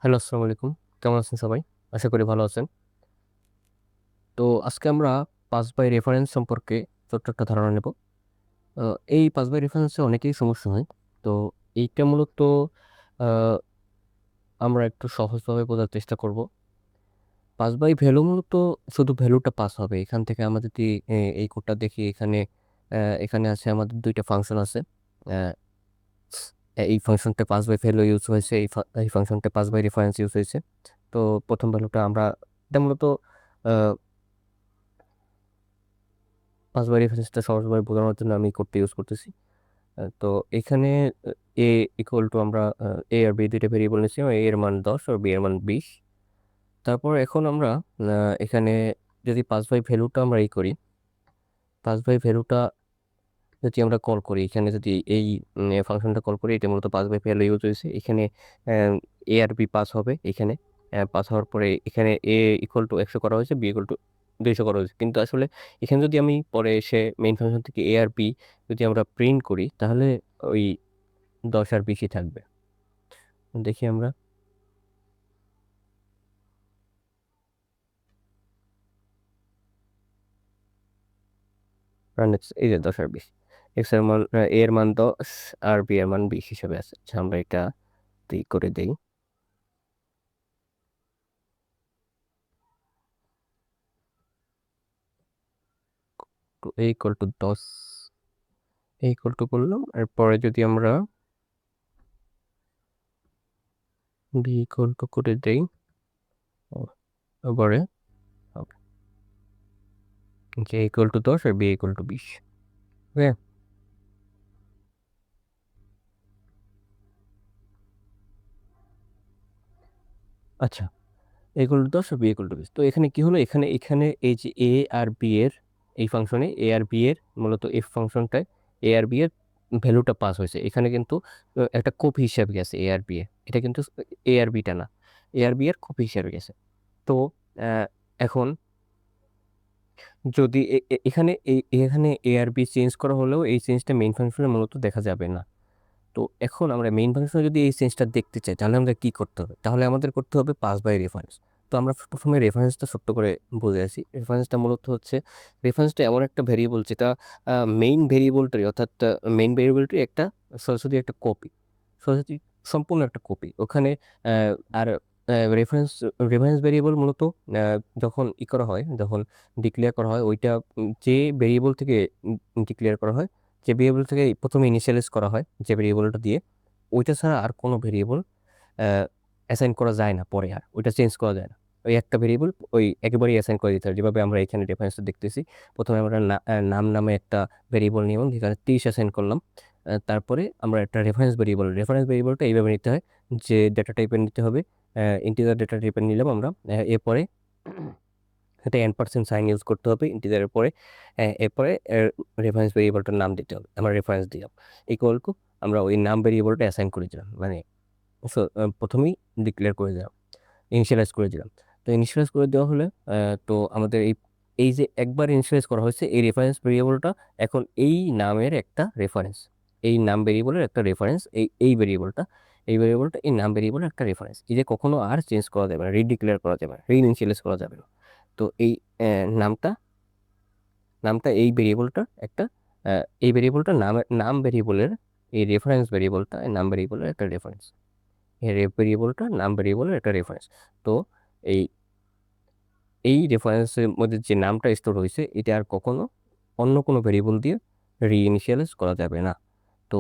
Hello, আসসালামু আলাইকুম। কেমন আছেন সবাই? আশা করি ভালো আছেন। তো আজকে আমরা পাস বাই রেফারেন্স সম্পর্কে ছোট্ট একটা ধারণা নেব। আ এই পাস বাই রেফারেন্সে অনেকেই সমস্যা হয়। তো এইটা মূলত আ আমরা একটু সহজভাবে বোঝার চেষ্টা করব। পাস বাই ভ্যালু মূলত শুধু ভ্যালুটা পাস হবে। এখান থেকে আমরা যদি এই কোডটা দেখি এখানে আছে আমাদের ২ টা ফাংশন আছে। অ্যা এই ফাংশনটা পাস বাই ভ্যালু ইউজ হয়েছে। এই ফাংশনটা পাস বাই রেফারেন্স ইউজ হয়েছে। তো ১ম ভ্যালুটা আমরা এটা মূলত আ পাস বাই রেফারেন্সটা সহজভাবে বোঝানোর জন্য আমি কোডটা ইউজ করতেছি। তো এখানে a ইকুয়াল টু আমরা a আর b ২ টা ভেরিয়েবল নিচ্ছি। a এর মান ১০ আর b এর মান ২০। তারপর এখন আমরা এখানে যদি পাস বাই ভ্যালুটা আমরা করি, পাস বাই ভ্যালুটা যদি আমরা কল করি, এখানে যদি এই ফাংশনটা কল করি, এটা মূলত পাস বাই ভ্যালু ইউজ হয়েছে। এখানে a আর b পাস হবে এখানে। পাস হওয়ার পরে এখানে a ইকুয়াল টু ১০০ করা হয়েছে, b ইকুয়াল টু ২০০ করা হয়েছে। কিন্তু আসলে এখানে যদি আমি পরে এসে মেইন ফাংশন থেকে a আর b যদি আমরা প্রিন্ট করি, তাহলে ওই ১০ আর ২০ই থাকবে। দেখি আমরা এই যে ১০ আর ২০। x এর মান a এর মান ১০ আর b এর মান ২০ হিসেবে আছে। আচ্ছা, আমরা এটা করে দেই। a equal to ১০ a equal two করলাম। এরপরে যদি আমরা b ইকুয়াল টু করে দেই, ও এবারে হবে যে a ইকুয়াল টু ১০ আর b ইকুয়াল টু ২০। ওকে? আচ্ছা, a ইকুয়াল টু ১০ আর b ইকুয়াল টু ২০। তো এখানে কি হলো? এখানে এই যে a আর b এর এই ফাংশনে a আর b এর মূলত f ফাংশনটায় a আর b এর ভ্যালুটা পাস হয়েছে। এখানে কিন্তু একটা কপি হিসাবে গেছে a আর b এর। এটা কিন্তু a আর b টা না। a আর b এর কপি হিসাবে গেছে। তো অ্যা এখন যদি এখানে a আর b চেঞ্জ করা হলেও এই চেঞ্জটা মেইন ফাংশনে মূলত দেখা যাবে না। তো এখন আমরা মেইন ফাংশনে যদি এই চেঞ্জটা দেখতে চাই, তাহলে আমাদের কি করতে হবে? তাহলে আমাদের করতে হবে পাস বাই রেফারেন্স। তো আমরা প্রথমে রেফারেন্সটা ছোট্ট করে বুঝে আসি। রেফারেন্সটা মূলত হচ্ছে রেফারেন্সটা এমন একটা ভেরিয়েবল যেটা মেইন ভেরিয়েবলটারই অর্থাৎ মেইন ভেরিয়েবলটির একটা সরাসরি একটা কপি। সরাসরি সম্পূর্ণ একটা কপি। ওখানে অ্যা আর রেফারেন্স রেফারেন্স ভেরিয়েবল মূলত যখন করা হয়, যখন ডিক্লেয়ার করা হয় ওইটা যে ভেরিয়েবল থেকে ডিক্লেয়ার করা হয়, যে ভেরিয়েবল থেকে ১ম এ ইনিশিয়ালাইজ করা হয়, যে ভেরিয়েবলটা দিয়ে, ওইটা ছাড়া আর কোনো ভেরিয়েবল অ্যা অ্যাসাইন করা যায় না পরে আর। ওইটা চেঞ্জ করা যায় না। ওই একটা ভেরিয়েবল ওই একেবারেই অ্যাসাইন করে দিতে হয়। যেভাবে আমরা এখানে রেফারেন্সটা দেখতেছি। ১ম এ আমরা নাম নামে একটা ভেরিয়েবল নিলাম, যেখানে ৩০ অ্যাসাইন করলাম। তারপরে আমরা একটা রেফারেন্স ভেরিয়েবলটা এইভাবে নিতে হয় যে ডেটা টাইপের নিতে হবে। ইন্টিজার ডেটা টাইপের নিলাম আমরা। এরপরে এটা এম্পারসেন্ড সাইন ইউজ করতে হবে ইন্টিজারের পরে। এরপরে রেফারেন্স ভেরিয়েবলটার নাম দিতে হবে। আমরা রেফারেন্স দিলাম। ইকুয়াল টু আমরা ওই নাম ভেরিয়েবলটা অ্যাসাইন করে দিলাম। মানে ১ম এই ডিক্লেয়ার করে দিলাম। ইনিশিয়ালাইজ করে দিলাম। তো ইনিশিয়ালাইজ করে দেওয়া হলে তো আমাদের এই যে একবার ইনিশিয়ালাইজ করা হয়েছে এই রেফারেন্স ভেরিয়েবলটা এখন এই নামের একটা রেফারেন্স। এই নাম ভেরিয়েবলের একটা রেফারেন্স এই ভেরিয়েবলটা এই নাম ভেরিয়েবলের একটা রেফারেন্স। এই যে কখনো আর চেঞ্জ করা যাবে না, রিডিক্লেয়ার করা যাবে না, রিইনিশিয়ালাইজ করা যাবে না। তো এই অ্যা নামটা নামটা এই ভেরিয়েবলটার একটা এই ভেরিয়েবলটা নাম ভেরিয়েবলের এই রেফারেন্স ভেরিয়েবলটা এই নাম ভেরিয়েবলের একটা রেফারেন্স। এই ভেরিয়েবলটা নাম ভেরিয়েবলের একটা রেফারেন্স। তো এই এই রেফারেন্সের মধ্যে যে নামটা স্টোর হইছে এটা আর কখনো অন্য কোনো ভেরিয়েবল দিয়ে রিইনিশিয়ালাইজ করা যাবে না। তো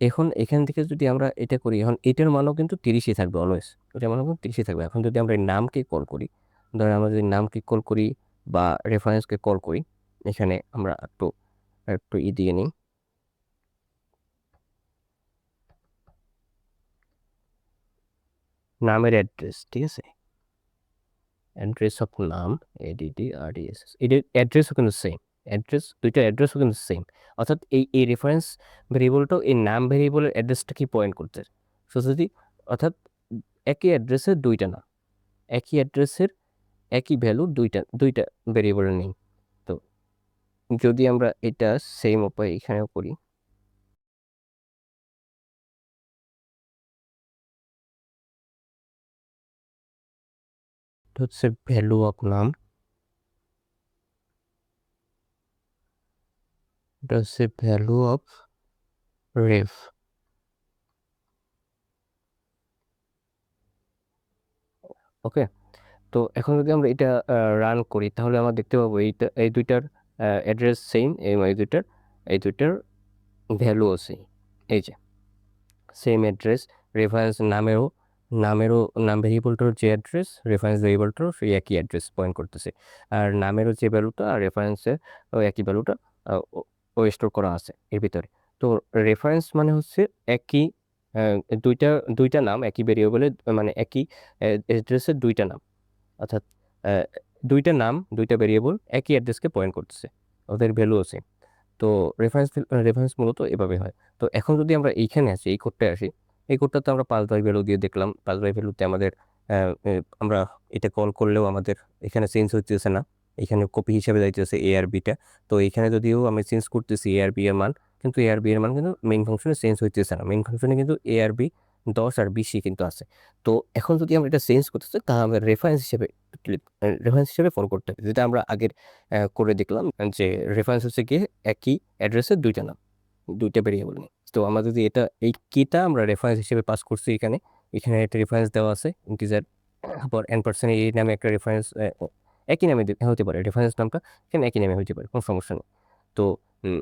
এখন এখান থেকে যদি আমরা এটা করি, এখন এটার মানও কিন্তু ৩০ই থাকবে অলওয়েজ। এটার মানও কিন্তু ৩০ই থাকবে। এখন যদি আমরা এই নামকে কল করি, ধরেন আমরা যদি নামকে কল করি বা রেফারেন্সকে কল করি, এখানে আমরা একটু দিয়ে নিই। নামের অ্যাড্রেস, ঠিক আছে? অ্যাড্রেস অফ নাম ADDRESS এটার অ্যাড্রেসও কিন্তু সেম। দুইটার অ্যাড্রেসও কিন্তু সেম। অর্থাৎ এই রেফারেন্স ভেরিয়েবলটাও এই নাম ভেরিয়েবলের অ্যাড্রেসটাকেই পয়েন্ট করতে। সো যদি অর্থাৎ একই অ্যাড্রেসের ২ টা না। একই অ্যাড্রেসের একই ভ্যালু ২টা ভেরিয়েবলে নেই। তো যদি আমরা এটা সেম উপায়ে এখানেও করি। হচ্ছে ভ্যালু অফ নাম, এটা হচ্ছে ভ্যালু অফ রেফ। ওকে, তো এখন যদি আমরা এটা রান করি তাহলে আমরা দেখতে পাবো এই দুইটার অ্যাড্রেস সেম, এই দুইটার ভ্যালুও সেম। এই যে সেম অ্যাড্রেস, রেফারেন্স নামেরও নাম ভেরিয়েবলটার যে অ্যাড্রেস, রেফারেন্স ভেরিয়েবলটারও সেই একই অ্যাড্রেস পয়েন্ট করতেছে। আর নামেরও যে ভ্যালুটা আর রেফারেন্সের ওই একই ভ্যালুটা ও স্টোর করা আছে এর ভিতরে। তো রেফারেন্স মানে হচ্ছে একই আহ, দুইটা দুইটা নাম একই ভেরিয়েবলে, মানে একই অ্যাড্রেসের দুইটা নাম, অর্থাৎ আহ, দুইটা নাম দুইটা ভেরিয়েবল একই অ্যাড্রেসকে পয়েন্ট করতেছে, ওদের ভ্যালু আছে। তো রেফারেন্স রেফারেন্স মূলত এভাবে হয়। তো এখন যদি আমরা এইখানে আসি, এই কোডটায় আসি, এই কোডটা তো আমরা পাস বাই ভ্যালু দিয়ে দেখলাম। পাস বাই ভ্যালুতে আমাদের আমরা এটা কল করলেও আমাদের এখানে চেঞ্জ হইতেছে না, এখানে কপি হিসাবে যাইতেছে এ আর বিটা। তো এখানে যদিও আমি চেঞ্জ করতেছি এ আর বি এর মান, কিন্তু এ আর বি এর মান কিন্তু মেইন ফাংশনে চেঞ্জ হইতেছে না। মেইন ফাংশনে কিন্তু এ আর বি 10 আর 20 কিন্তু আছে। তো এখন যদি আমরা এটা চেঞ্জ করতে চাই তাহলে আমরা রেফারেন্স হিসেবে ফলো করতে হবে, যেটা আমরা আগের করে দেখলাম যে রেফারেন্স হচ্ছে গিয়ে একই অ্যাড্রেসের দুইটা নাম, দুইটা ভেরিয়েবল নিয়ে। তো আমরা যদি এটা এই কিটা আমরা রেফারেন্স হিসেবে পাস করছি, এখানে এখানে একটা রেফারেন্স দেওয়া আছে ইন্টিজার, তারপর n% এই নামে একটা রেফারেন্স, একই নামে হতে পারে রেফারেন্স নামটা, এখানে একই নামে হতে পারে, কোনো সমস্যা নেই। তো উম,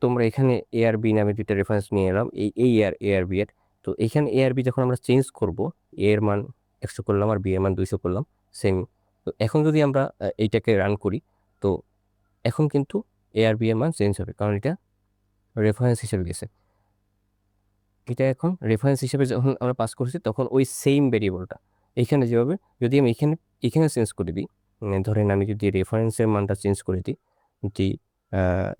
তোমরা এখানে এ আর বি নামে দুইটা রেফারেন্স নিয়ে এলাম, এই আর এ আর বি এর। তো এখানে এ আর বি যখন আমরা চেঞ্জ করব, এ এর মান 100 করলাম আর বি এর মান 200 করলাম, সেম। তো এখন যদি আমরা এইটাকে রান করি, তো এখন কিন্তু এ আর বি এর মান চেঞ্জ হবে, কারণ এটা রেফারেন্স হিসেবে গেছে। এটা এখন রেফারেন্স হিসেবে যখন আমরা পাস করছি তখন ওই সেম ভেরিয়েবলটা এখানে যেভাবে, যদি আমি এখানে এখানে চেঞ্জ করে দিই, ধরেন আমি যদি রেফারেন্সের মানটা চেঞ্জ করে দিই, যে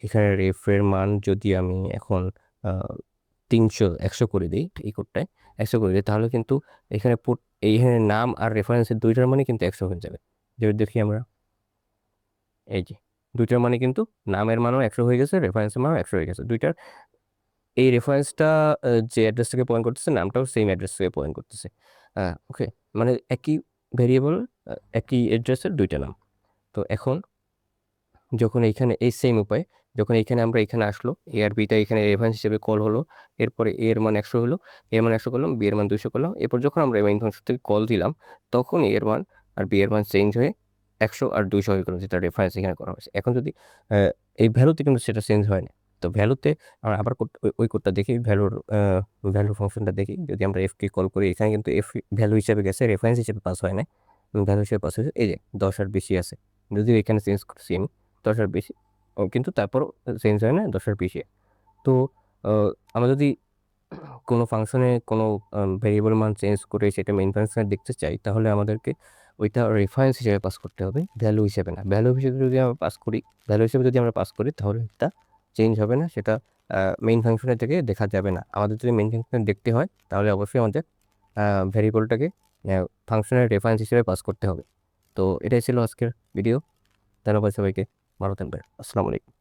এখানে রেফের মান যদি আমি এখন 100 করে দিই, এই কোডটায় 100 করে দিই, তাহলে কিন্তু এখানে এইখানে নাম আর রেফারেন্সের দুইটার মানে কিন্তু 100 হয়ে যাবে। যেটা দেখি আমরা, এই যে দুইটার মানে কিন্তু নামের মানও 100 হয়ে গেছে, রেফারেন্সের মানও 100 হয়ে গেছে। দুইটার এই রেফারেন্সটা যে অ্যাড্রেস থেকে পয়েন্ট করতেছে, নামটাও সেম অ্যাড্রেস থেকে পয়েন্ট করতেছে। ওকে, মানে একই ভেরিয়েবল, একই অ্যাড্রেসের দুইটা নাম। তো এখন যখন এইখানে এই সেম উপায়, যখন এইখানে আমরা এখানে আসলো, এ আর বিটা এখানে রেফারেন্স হিসেবে কল হলো, এরপরে এ এর মান 100 হলো, এর মান 100 করলাম, বি এর মান 200 করলাম, এরপর যখন আমরা মেইন ফাংশন থেকে কল দিলাম তখন এ এর মান আর বি এর মান চেঞ্জ হয়ে 100 আর 200 হয়ে গেলো, যেটা রেফারেন্স এখানে করা হয়েছে। এখন যদি এই ভ্যালুতে কিন্তু সেটা চেঞ্জ হয় না। তো ভ্যালুতে আমরা আবার ওই কোডটা দেখি, ভ্যালু ফাংশনটা দেখি, যদি আমরা এফ কে কল করি, এখানে কিন্তু এফ ভ্যালু হিসেবে গেছে, রেফারেন্স হিসেবে পাস হয় না, ভ্যালু হিসেবে পাস হয়েছে। এই যে 10 আর বেশি আছে, যদিও এখানে চেঞ্জ করছি আমি 10 আর বেশি, কিন্তু তারপরও চেঞ্জ হয় না 10 আর বেশি। তো আমরা যদি কোনো ফাংশনে কোনো ভেরিয়েবল মান চেঞ্জ করে সেটা মেইন ফাংশনে দেখতে চাই, তাহলে আমাদেরকে ওইটা রেফারেন্স হিসেবে পাস করতে হবে, ভ্যালু হিসেবে না। ভ্যালু হিসেবে যদি আমরা পাস করি তাহলে এটা চেঞ্জ হবে না, সেটা মেইন ফাংশনের থেকে দেখা যাবে না। আমাদের যদি মেইন ফাংশনে দেখতে হয় তাহলে অবশ্যই আমাদের ভেরিয়েবলটাকে ফাংশনের রেফারেন্স হিসেবে পাস করতে হবে। তো এটাই ছিল আজকের ভিডিও। ধন্যবাদ সবাইকে, ভালো থাকবেন, আসসালামু আলাইকুম।